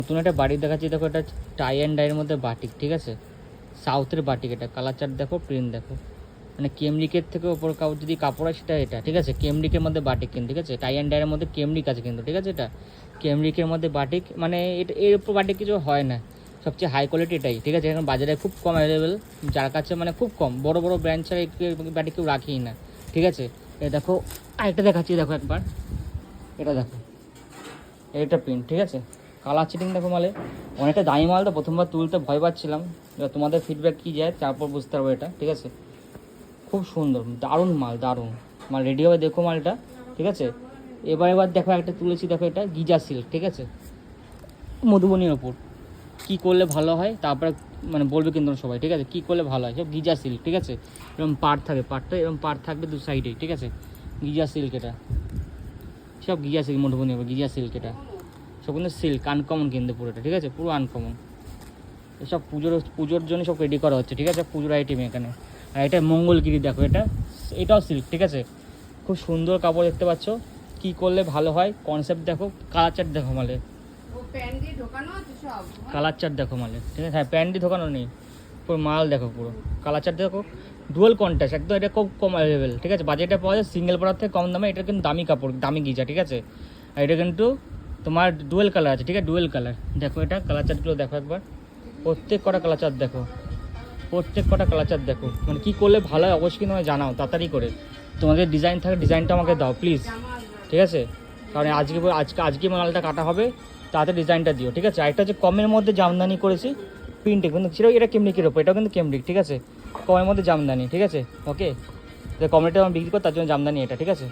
নতুন একটা বাটিক দেখাচ্ছি, দেখো এটা টাই অ্যান্ড ডাইয়ের মধ্যে বাটিক, ঠিক আছে, সাউথের বাটিক। এটা কালার চার্ট দেখো, প্রিন্ট দেখো, মানে কেমরিকের থেকে ওপর যদি কাপড় হয় সেটা এটা, ঠিক আছে। কেমরিকের মধ্যে বাটিক কিন্তু, ঠিক আছে, টাই অ্যান্ড ডাইয়ের মধ্যে কেমরিক আছে কিন্তু, ঠিক আছে। এটা কেমরিকের মধ্যে বাটিক, মানে এটা এর উপর বাটিক কিছু হয় না, সবচেয়ে হাই কোয়ালিটি এটাই, ঠিক আছে। এখন বাজারে খুব কম অ্যাভেলেবেল, যার কাছে মানে খুব কম, বড় বড় ব্র্যান্ড ছাড়া বাটিক কেউ রাখেই না, ঠিক আছে। এ দেখো আরেকটা দেখাচ্ছি, দেখো একবার, এটা দেখো, এটা প্রিন্ট, ঠিক আছে। কালার চিটিং দেখো, মালে অনেকটা দামি মাল, তো প্রথমবার তুলতে ভয় পাচ্ছিলাম, এবার তোমাদের ফিডব্যাক কী যায় তারপর বুঝতে পারবো এটা, ঠিক আছে। খুব সুন্দর, দারুণ মাল, দারুণ মাল, রেডি হবে দেখো মালটা, ঠিক আছে। এবার দেখো একটা তুলেছি, দেখো এটা গিজা সিল্ক, ঠিক আছে, মধুবনীর ওপর। কী করলে ভালো হয় তারপরে মানে বলবে কিন্তু সবাই, ঠিক আছে, কী করলে ভালো হয়। সব গিজা সিল্ক, ঠিক আছে, এরকম পাড় থাকে, পাড়টা এরকম পাড় থাকবে দু সাইডেই, ঠিক আছে। গিজা সিল্ক এটা, সব গিজা সিল্ক, মধুবনী ওপর গিজা সিল্ক এটা, সব কিন্তু সিল্ক আনকমন কিন্তু পুরোটা, ঠিক আছে, পুরো আনকমন। এসব পুজোর জন্য সব রেডি করা হচ্ছে, ঠিক আছে, পুজোর আইটেম এখানে। আর এটা মঙ্গলগিরি দেখো, এটাও সিল্ক, ঠিক আছে, খুব সুন্দর কাপড় দেখতে পাচ্ছ। কী করলে ভালো হয় কনসেপ্ট দেখো, কালার চার্ট দেখো মালে, কালার চার্ট দেখো মালে, ঠিক আছে। হ্যাঁ, প্যান্ট দিয়ে ঢোকানো নেই, পুরো মাল দেখো, পুরো কালার চার্ট দেখো, ডুয়াল কন্ট্রাস্ট একদম, এটা খুব কম অ্যাভেলেবেল, ঠিক আছে। বাজেটে পাওয়া যায় সিঙ্গেল পড়ার থেকে কম দামে, এটা কিন্তু দামি কাপড়, দামি গিজা, ঠিক আছে। আর এটা কিন্তু তোমার ডুয়েল কালার আছে, ঠিক আছে, ডুয়েল কালার দেখো। এটা কালার চার্টগুলো দেখো একবার, প্রত্যেক কটা কালার চার্ট দেখো, প্রত্যেক কটা কালার চার্ট দেখো, মানে কী করলে ভালো হয় অবশ্যই কিন্তু আমাকে জানাও তাড়াতাড়ি করে। তোমাদের ডিজাইন থাকে, ডিজাইনটা আমাকে দাও প্লিজ, ঠিক আছে, কারণ আজকে মালটা কাটা হবে, তাড়াতাড়ি ডিজাইনটা দিও, ঠিক আছে। আরেকটা হচ্ছে কমের মধ্যে জামদানি করেছি, প্রিন্টে কিন্তু ছিল, এটা কেমনিকের ওপর, এটাও কিন্তু কেমনিক, ঠিক আছে, কমের মধ্যে জামদানি, ঠিক আছে। ওকে, কমেটা আমি বিক্রি করি, তার জন্য জামদানি এটা, ঠিক আছে।